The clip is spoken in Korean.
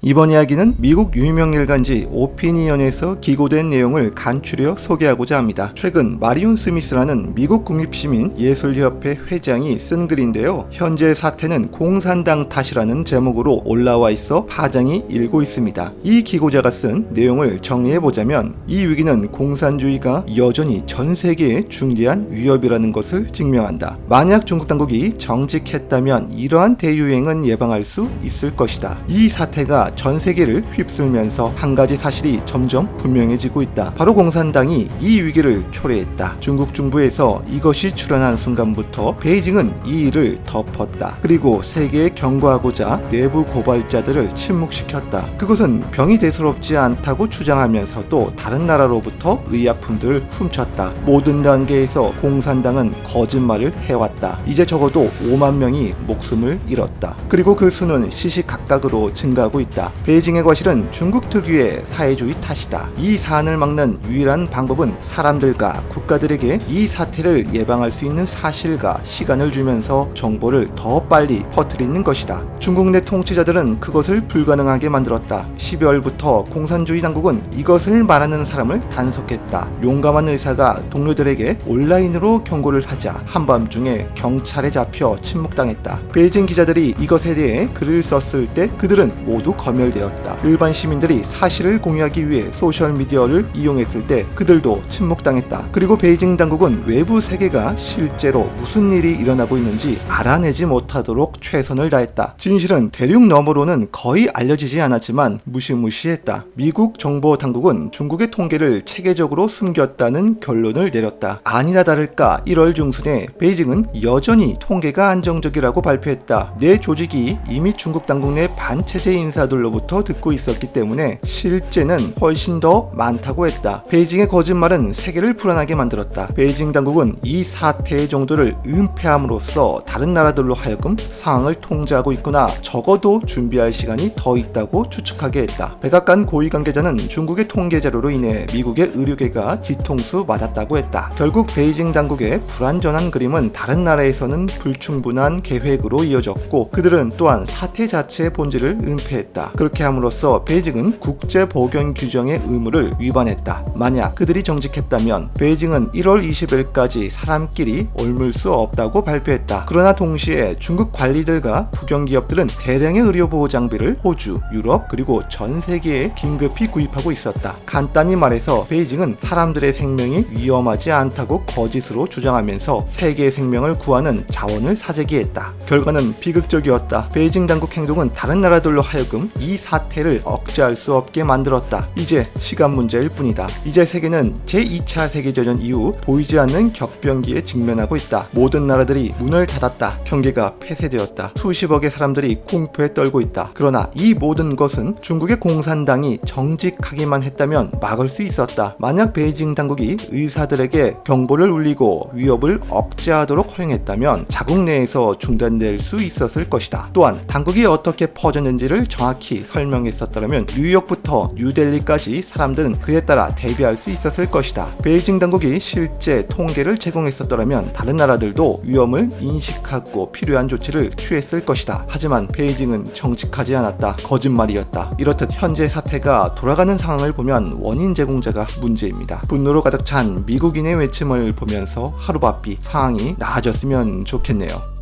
이번 이야기는 미국 유명 일간지 오피니언에서 기고된 내용을 간추려 소개하고자 합니다. 최근 마리온 스미스라는 미국 국립시민 예술협회 회장이 쓴 글인데요. 현재 사태는 공산당 탓이라는 제목으로 올라와 있어 파장이 일고 있습니다. 이 기고자가 쓴 내용을 정리해보자면 이 위기는 공산주의가 여전히 전 세계에 중대한 위협이라는 것을 증명한다. 만약 중국 당국이 정직했다면 이러한 대유행은 예방할 수 있을 것이다. 이 사태가 전 세계를 휩쓸면서 한 가지 사실이 점점 분명해지고 있다. 바로 공산당이 이 위기를 초래했다. 중국 중부에서 이것이 출현한 순간부터 베이징은 이 일을 덮었다. 그리고 세계에 경고하고자 내부 고발자들을 침묵시켰다. 그것은 병이 대수롭지 않다고 주장하면서도 다른 나라로부터 의약품들을 훔쳤다. 모든 단계에서 공산당은 거짓말을 해왔다. 이제 적어도 5만 명이 목숨을 잃었다. 그리고 그 수는 시시각각으로 증가하고 있다. 베이징의 과실은 중국 특유의 사회주의 탓이다. 이 사안을 막는 유일한 방법은 사람들과 국가들에게 이 사태를 예방할 수 있는 사실과 시간을 주면서 정보를 더 빨리 퍼뜨리는 것이다. 중국 내 통치자들은 그것을 불가능하게 만들었다. 12월부터 공산주의 당국은 이것을 말하는 사람을 단속했다. 용감한 의사가 동료들에게 온라인으로 경고를 하자 한밤중에 경찰에 잡혀 침묵당했다. 베이징 기자들이 이것에 대해 글을 썼을 때 그들은 모두 검열되었다. 일반 시민들이 사실을 공유하기 위해 소셜미디어를 이용했을 때 그들도 침묵당했다. 그리고 베이징 당국은 외부 세계가 실제로 무슨 일이 일어나고 있는지 알아내지 못하도록 최선을 다했다. 진실은 대륙 너머로는 거의 알려지지 않았지만 무시무시했다. 미국 정보 당국은 중국의 통계를 체계적으로 숨겼다는 결론을 내렸다. 아니나 다를까 1월 중순에 베이징은 여전히 통계가 안정적이라고 발표했다. 내 조직이 이미 중국 당국 내 반체제 인사들로부터 듣고 있었기 때문에 실제는 훨씬 더 많다고 했다. 베이징의 거짓말은 세계를 불안하게 만들었다. 베이징 당국은 이 사태의 정도를 은폐함으로써 다른 나라들로 하여금 상황을 통제하고 있거나 적어도 준비할 시간이 더 있다고 추측하게 했다. 백악관 고위 관계자는 중국의 통계 자료로 인해 미국의 의료계가 뒤통수 맞았다고 했다. 결국 베이징 당국의 불완전한 그림은 다른 나라에서는 불충분한 계획으로 이어졌고 그들은 또한 사태 자체의 본질을 은폐했다. 그렇게 함으로써 베이징은 국제 보건 규정의 의무를 위반했다. 만약 그들이 정직했다면 베이징은 1월 20일까지 사람끼리 옮을 수 없다고 발표했다. 그러나 동시에 중국 관리들과 국영기업들은 대량의 의료보호 장비를 호주, 유럽 그리고 전 세계에 긴급히 구입하고 있었다. 간단히 말해서 베이징은 사람들의 생명이 위험하지 않다고 거짓으로 주장하면서 세계의 생명을 구하는 자원을 사재기했다. 결과는 비극적이었다. 베이징 당국 행동은 다른 나라들로 하여금 이 사태를 억제할 수 없게 만들었다. 이제 시간 문제일 뿐이다. 이제 세계는 제2차 세계대전 이후 보이지 않는 격변기에 직면하고 있다. 모든 나라들이 문을 닫았다. 경계가 폐쇄되었다. 수십억의 사람들이 공포에 떨고 있다. 그러나 이 모든 것은 중국의 공산당이 정직하기만 했다면 막을 수 있었다. 만약 베이징 당국이 의사들에게 경보를 울리고 위협을 억제하도록 허용했다면 자국 내에서 중단될 수 있었을 것이다. 또한 당국이 어떻게 퍼졌는지를 정확히 설명했었더라면 뉴욕부터 뉴델리까지 사람들은 그에 따라 대비할 수 있었을 것이다. 베이징 당국이 실제 통계를 제공했었더라면 다른 나라들도 위험을 인식하고 필요한 조치를 취했을 것이다. 하지만 베이징은 정직하지 않았다. 거짓말이었다. 이렇듯 현재 사태가 돌아가는 상황을 보면 원인 제공자가 문제입니다. 분노로 가득 찬 미국인의 외침을 보면서 하루바삐 상황이 나아졌으면 좋겠네요.